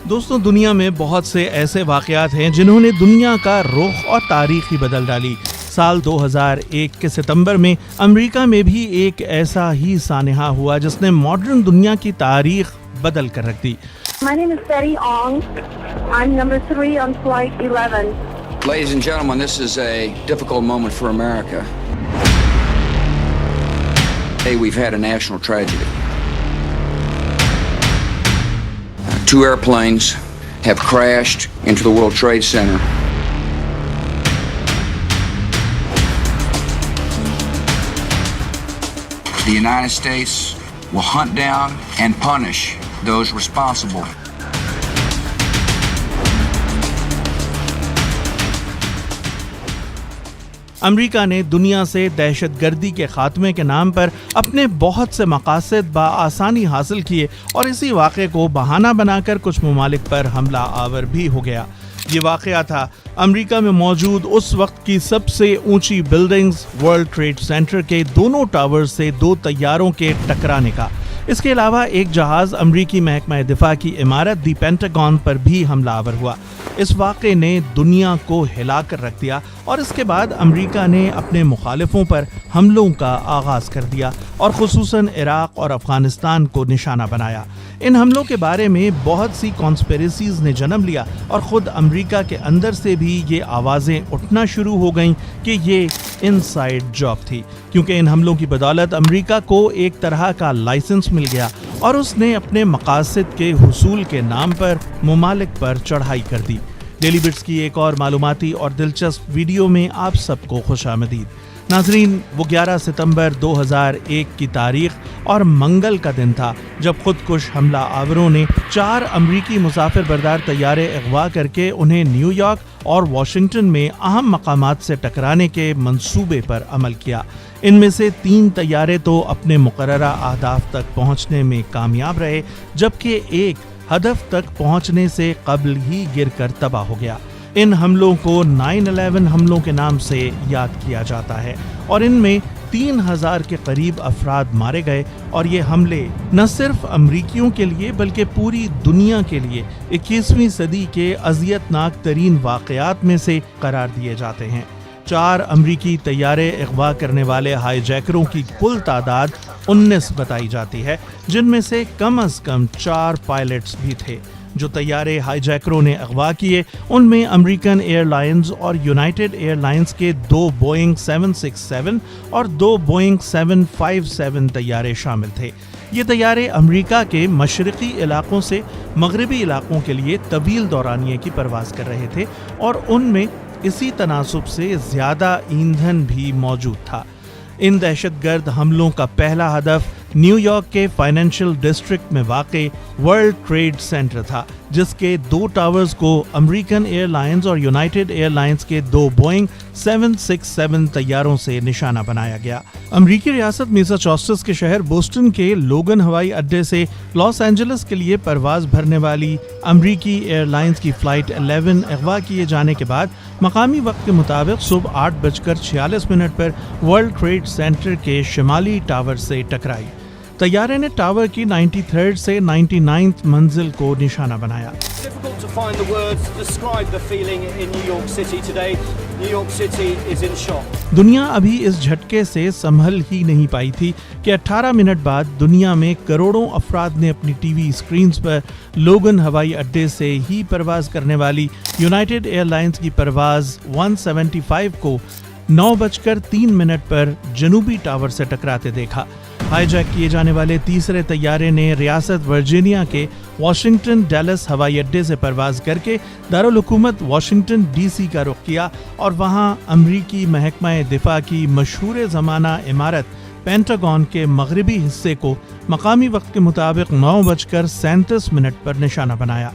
دوستوں، دنیا میں بہت سے ایسے واقعات ہیں جنہوں نے دنیا کا رخ اور تاریخ ہی بدل ڈالی۔ سال 2001 کے ستمبر میں امریکہ میں بھی ایک ایسا ہی سانحہ ہوا جس نے ماڈرن دنیا کی تاریخ بدل کر رکھ دی۔ My name is Betty Ong. I'm number 3 on flight 11. Ladies and gentlemen, this is a difficult moment for America. Today we've had a national tragedy. Two airplanes have crashed into the World Trade Center. The United States will hunt down and punish those responsible. امریکہ نے دنیا سے دہشت گردی کے خاتمے کے نام پر اپنے بہت سے مقاصد بآسانی حاصل کیے اور اسی واقعے کو بہانہ بنا کر کچھ ممالک پر حملہ آور بھی ہو گیا۔ یہ واقعہ تھا امریکہ میں موجود اس وقت کی سب سے اونچی بلڈنگز ورلڈ ٹریڈ سینٹر کے دونوں ٹاور سے دو طیاروں کے ٹکرانے کا۔ اس کے علاوہ ایک جہاز امریکی محکمہ دفاع کی عمارت دی پینٹاگون پر بھی حملہ آور ہوا۔ اس واقعے نے دنیا کو ہلا کر رکھ دیا اور اس کے بعد امریکہ نے اپنے مخالفوں پر حملوں کا آغاز کر دیا اور خصوصاً عراق اور افغانستان کو نشانہ بنایا۔ ان حملوں کے بارے میں بہت سی کانسپیریسیز نے جنم لیا اور خود امریکہ کے اندر سے بھی یہ آوازیں اٹھنا شروع ہو گئیں کہ یہ انسائیڈ جاب تھی، کیونکہ ان حملوں کی بدولت امریکہ کو ایک طرح کا لائسنس مل گیا اور اس نے اپنے مقاصد کے حصول کے نام پر ممالک پر چڑھائی کر دی۔ ڈیلی بٹس کی ایک اور معلوماتی اور دلچسپ ویڈیو میں آپ سب کو خوش آمدید۔ ناظرین، وہ 11 ستمبر 2001 کی تاریخ اور منگل کا دن تھا جب خود کش حملہ آوروں نے 4 امریکی مسافر بردار طیارے اغوا کر کے انہیں نیو یارک اور واشنگٹن میں اہم مقامات سے ٹکرانے کے منصوبے پر عمل کیا۔ ان میں سے 3 طیارے تو اپنے مقررہ اہداف تک پہنچنے میں کامیاب رہے، جبکہ ایک ہدف تک پہنچنے سے قبل ہی گر کر تباہ ہو گیا۔ ان حملوں کو 9/11 حملوں کے نام سے یاد کیا جاتا ہے اور ان میں 3000 کے قریب افراد مارے گئے، اور یہ حملے نہ صرف امریکیوں کے لیے بلکہ پوری دنیا کے لیے 21ویں صدی کے اذیت ناک ترین واقعات میں سے قرار دیے جاتے ہیں۔ 4 امریکی طیارے اغوا کرنے والے ہائی جیکروں کی کل تعداد 19 بتائی جاتی ہے، جن میں سے کم از کم 4 پائلٹس بھی تھے۔ جو طیارے ہائی جیکروں نے اغوا کیے ان میں امریکن ایئر لائنز اور یونائٹڈ ایئر لائنز کے 2 بوئنگ 767 اور 2 بوئنگ 757 طیارے شامل تھے۔ یہ طیارے امریکہ کے مشرقی علاقوں سے مغربی علاقوں کے لیے طویل دورانیے کی پرواز کر رہے تھے اور ان میں اسی تناسب سے زیادہ ایندھن بھی موجود تھا۔ ان دہشت گرد حملوں کا پہلا ہدف نیو یارک کے فائنینشل ڈسٹرکٹ میں واقع ورلڈ ٹریڈ سینٹر تھا، جس کے 2 ٹاورز کو امریکن ایئر لائنز اور یونائٹڈ ایئر لائنز کے 2 بوئنگ 767 طیاروں سے نشانہ بنایا گیا۔ امریکی ریاست میساچوسٹس کے شہر بوسٹن کے لوگن ہوائی اڈے سے لاس اینجلس کے لیے پرواز بھرنے والی امریکی ایئر لائنز کی فلائٹ 11 اغوا کیے جانے کے بعد مقامی وقت کے مطابق صبح 8:46 پر ورلڈ ٹریڈ سینٹر کے شمالی ٹاور سے ٹکرائی۔ طیارے نے ٹاور کی 93rd سے 99th منزل کو نشانہ بنایا۔ Difficult to find the words to describe the feeling in New York City today. New York City is in shock. دنیا ابھی اس جھٹکے سے سنبھل ہی نہیں پائی تھی کہ 18 منٹ بعد دنیا میں کروڑوں افراد نے اپنی ٹی وی اسکرینز پر لوگن ہوائی اڈے سے ہی پرواز کرنے والی یونائٹڈ ایئر لائنز کی پرواز 175 کو 9:03 پر جنوبی ٹاور سے ٹکراتے دیکھا۔ ہائی جیک کیے جانے والے تیسرے طیارے نے ریاست ورجینیا کے واشنگٹن ڈیلس ہوائی اڈے سے پرواز کر کے دارالحکومت واشنگٹن ڈی سی کا رخ کیا اور وہاں امریکی محکمہ دفاع کی مشہور زمانہ عمارت پینٹاگون کے مغربی حصے کو مقامی وقت کے مطابق 9:37 پر نشانہ بنایا۔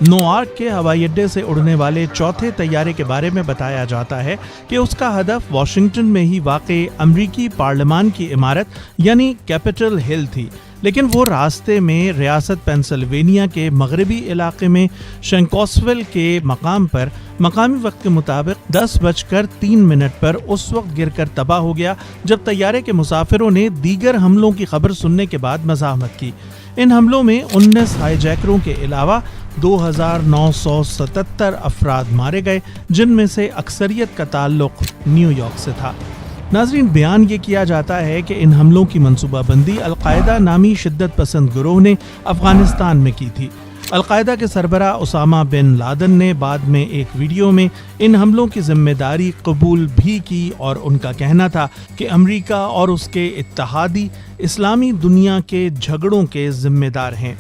نوآرک کے ہوائی اڈے سے اڑنے والے چوتھے طیارے کے بارے میں بتایا جاتا ہے کہ اس کا ہدف واشنگٹن میں ہی واقع امریکی پارلیمان کی عمارت یعنی کیپٹل ہل تھی، لیکن وہ راستے میں ریاست پینسلوینیا کے مغربی علاقے میں شنکوسویل کے مقام پر مقامی وقت کے مطابق 10:03 پر اس وقت گر کر تباہ ہو گیا جب طیارے کے مسافروں نے دیگر حملوں کی خبر سننے کے بعد مزاحمت کی۔ ان حملوں میں 19 ہائی جیکروں کے علاوہ 2977 अफराद मारे गए, जिनमें से अक्सरियत का ताल्लुक न्यूयॉर्क से था। नाज़रीन, बयान ये किया जाता है कि इन हमलों की मंसूबाबंदी अल-कायदा नामी शिद्दत पसंद गिरोह ने अफगानिस्तान में की थी। अल-कायदा के सरबराह उसामा बिन लादन ने बाद में एक वीडियो में इन हमलों की जिम्मेदारी कबूल भी की और उनका कहना था कि अमेरिका और उसके इत्तेहादी इस्लामी दुनिया के झगड़ों के जिम्मेदार हैं।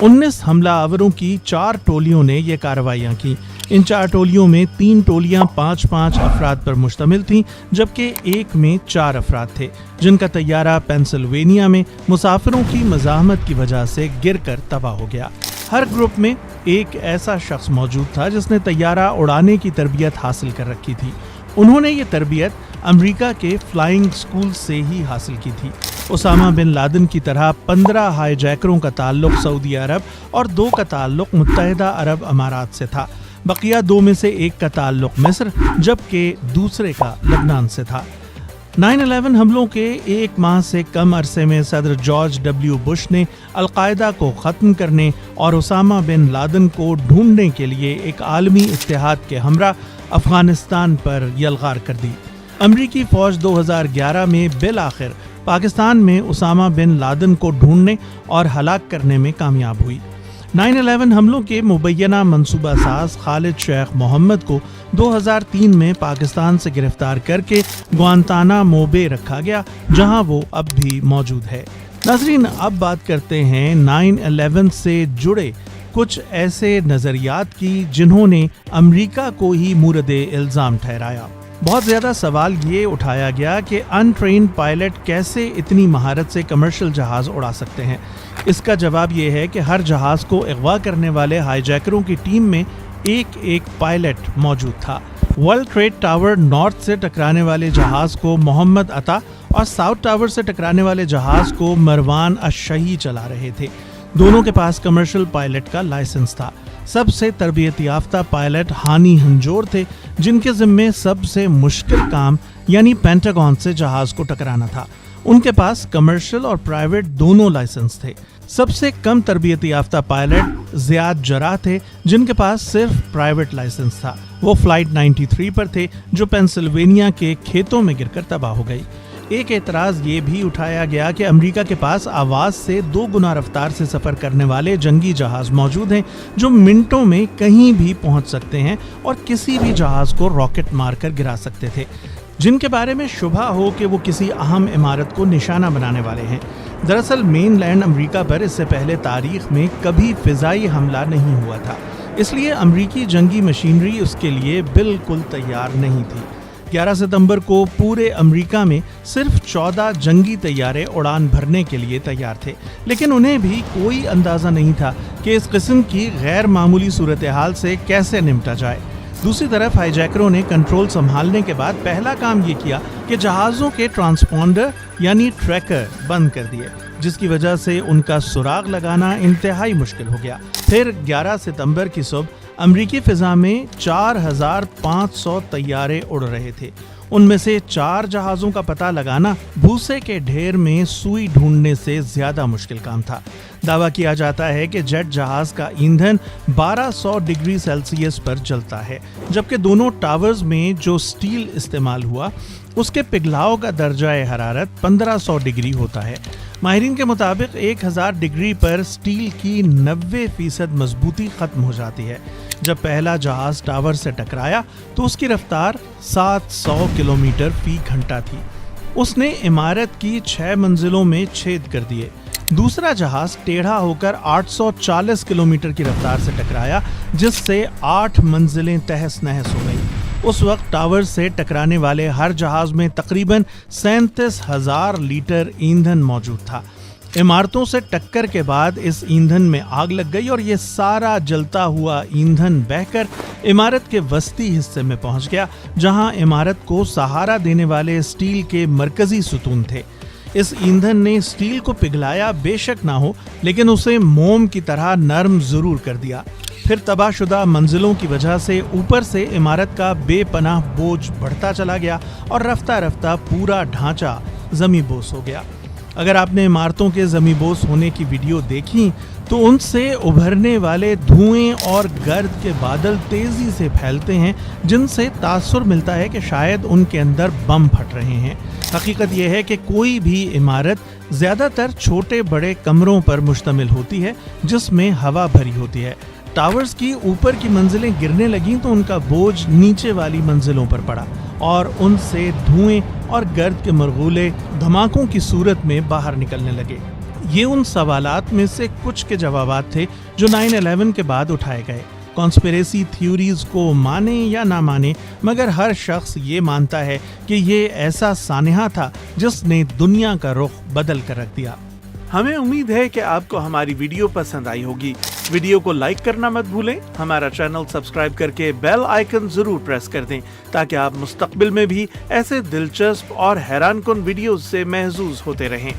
19 हमलावरों की 4 टोलियों ने ये कार्रवाइयाँ की। इन 4 टोलियों में 3 टोलियां 5-5 अफराद पर मुश्तमिल थीं, जबकि एक में 4 अफराद थे, जिनका तैयारा पेंसिल्वेनिया में मुसाफिरों की मज़ाहमत की वजह से गिरकर तबाह हो गया। हर ग्रुप में एक ऐसा शख्स मौजूद था जिसने तैयारा उड़ाने की तरबियत हासिल कर रखी थी। उन्होंने ये तरबियत अमेरिका के फ्लाइंग स्कूल से ही हासिल की थी। उसामा बिन लादन की तरह 15 हाईजैकरों का ताल्लुक सऊदी अरब और 2 का ताल्लुक मुत्तहिदा अरब अमारात से था। बकिया 2 में से एक का ताल्लुक मिस्र, जबकि दूसरे का लबनान से था। 9/11 हमलों के 1 माह से कम अरसे में सदर जॉर्ज डब्ल्यू बुश ने अल-कायदा को ख़त्म करने और उसामा बिन लादन को ढूंढने के लिए एक आलमी इत्तेहाद के हमरा अफगानिस्तान पर यलगार कर दी। अमरीकी फ़ौज 2011 में बिल आखिर पाकिस्तान में उसामा बिन लादन को ढूंढने और हलाक करने में कामयाब हुई। 9/11 हमलों के मुबैना मंसूबा साज खालिद शेख मोहम्मद को 2003 में पाकिस्तान से गिरफ्तार करके ग्वांतानामो बे रखा गया, जहां वो अब भी मौजूद है। नाज़रीन, अब बात करते हैं 9/11 से जुड़े कुछ ऐसे नज़रियात की जिन्होंने अमेरिका को ही मूरद इल्ज़ाम ठहराया। बहुत ज़्यादा सवाल ये उठाया गया कि अनट्रेन्ड पायलट कैसे इतनी महारत से कमर्शियल जहाज़ उड़ा सकते हैं। इसका जवाब ये है कि हर जहाज़ को अगवा करने वाले हाईजैकरों की टीम में एक पायलट मौजूद था। वर्ल्ड ट्रेड टावर नॉर्थ से टकराने वाले जहाज़ को मोहम्मद अता और साउथ टावर से टकराने वाले जहाज़ को मरवान अश-शही चला रहे थे। दोनों के पास कमर्शियल पायलट का लाइसेंस था। सबसे तरबियत याफ्ता पायलट हानी हंजोर थे, जिनके जिम्मे सबसे मुश्किल काम यानी पेंटागन से जहाज को टकराना था। उनके पास कमर्शियल और प्राइवेट दोनों लाइसेंस थे। सबसे कम तरबियत याफ्ता पायलट ज़ियाद जराह थे, जिनके पास सिर्फ प्राइवेट लाइसेंस था। वो फ्लाइट 93 पर थे, जो पेंसिल्वेनिया के खेतों में गिरकर तबाह हो गई। एक एतराज़ ये भी उठाया गया कि अमेरिका के पास आवाज़ से 2 गुना रफ्तार से सफ़र करने वाले जंगी जहाज़ मौजूद हैं, जो मिनटों में कहीं भी पहुंच सकते हैं और किसी भी जहाज़ को रॉकेट मारकर गिरा सकते थे, जिनके बारे में शुबा हो कि वो किसी अहम इमारत को निशाना बनाने वाले हैं। दरअसल मेनलैंड अमेरिका पर इससे पहले तारीख में कभी फ़िज़ाई हमला नहीं हुआ था, इसलिए अमेरिकी जंगी मशीनरी उसके लिए बिल्कुल तैयार नहीं थी। 11 सितंबर को पूरे अमेरिका में सिर्फ 14 जंगी तैयारे उड़ान भरने के लिए तैयार थे, लेकिन उन्हें भी कोई अंदाज़ा नहीं था कि इस किस्म की गैर मामूली सूरत हाल से कैसे निपटा जाए। दूसरी तरफ हाईजैकरों ने कंट्रोल संभालने के बाद पहला काम ये किया कि जहाज़ों के ट्रांसपॉन्डर यानी ट्रैकर बंद कर दिए, जिसकी वजह से उनका सुराग लगाना इंतहाई मुश्किल हो गया। फिर 11 सितंबर की सुबह अमरीकी फ़िज़ा में 4500 तैयारे उड़ रहे थे। उनमें से 4 जहाज़ों का पता लगाना भूसे के ढेर में सुई ढूंढने से ज़्यादा मुश्किल काम था। दावा किया जाता है कि जेट जहाज़ का ईंधन 1200 डिग्री सेल्सियस पर जलता है, जबकि दोनों टावर्स में जो स्टील इस्तेमाल हुआ उसके पिघलाव का दर्जा हरारत 1500 डिग्री होता है। माहिरीन के मुताबिक 1000 डिग्री पर स्टील की 90% मजबूती खत्म हो जाती है। जब पहला जहाज टावर से टकराया तो उसकी रफ्तार 700 किलोमीटर फी घंटा थी। उसने इमारत की 6 मंजिलों में छेद कर दिए। दूसरा जहाज टेढ़ा होकर 840 किलोमीटर की रफ्तार से टकराया, जिससे 8 मंजिलें तहस नहस हो गई। उस वक्त टावर से टकराने वाले हर जहाज में तकरीबन 37,000 लीटर ईंधन मौजूद था। इमारतों से टक्कर के बाद इस ईंधन में आग लग गई और ये सारा जलता हुआ ईंधन बहकर इमारत के वस्ती हिस्से में पहुंच गया, जहां इमारत को सहारा देने वाले स्टील के मरकजी सुतून थे। इस ईंधन ने स्टील को पिघलाया बेशक ना हो, लेकिन उसे मोम की तरह नरम जरूर कर दिया। फिर तबाहशुदा मंजिलों की वजह से ऊपर से इमारत का बेपनाह बोझ बढ़ता चला गया और रफ्ता रफ्ता पूरा ढांचा ज़मींबोस हो गया। अगर आपने इमारतों के ज़मींबोस होने की वीडियो देखी तो उनसे उभरने वाले धुएं और गर्द के बादल तेजी से फैलते हैं, जिनसे तासुर मिलता है कि शायद उनके अंदर बम फट रहे हैं। हकीकत यह है कि कोई भी इमारत ज़्यादातर छोटे बड़े कमरों पर मुश्तमिल होती है जिसमें हवा भरी होती है। टावर्स की ऊपर की मंजिलें गिरने लगीं तो उनका बोझ नीचे वाली मंजिलों पर पड़ा और उनसे धुएं और गर्द के मरगूले धमाकों की सूरत में बाहर निकलने लगे। ये उन सवालात में से कुछ के जवाबात थे जो 9/11 के बाद उठाए गए। कॉन्स्पिरेसी थ्योरीज को माने या ना माने, मगर हर शख्स ये मानता है कि ये ऐसा सानहा था जिसने दुनिया का रुख बदल कर रख दिया। हमें उम्मीद है कि आपको हमारी वीडियो पसंद आई होगी। वीडियो को लाइक करना मत भूलें, हमारा चैनल सब्सक्राइब करके बेल आइकन जरूर प्रेस कर दें ताकि आप मुस्तकबिल में भी ऐसे दिलचस्प और हैरानकुन वीडियोस से महजूज होते रहें।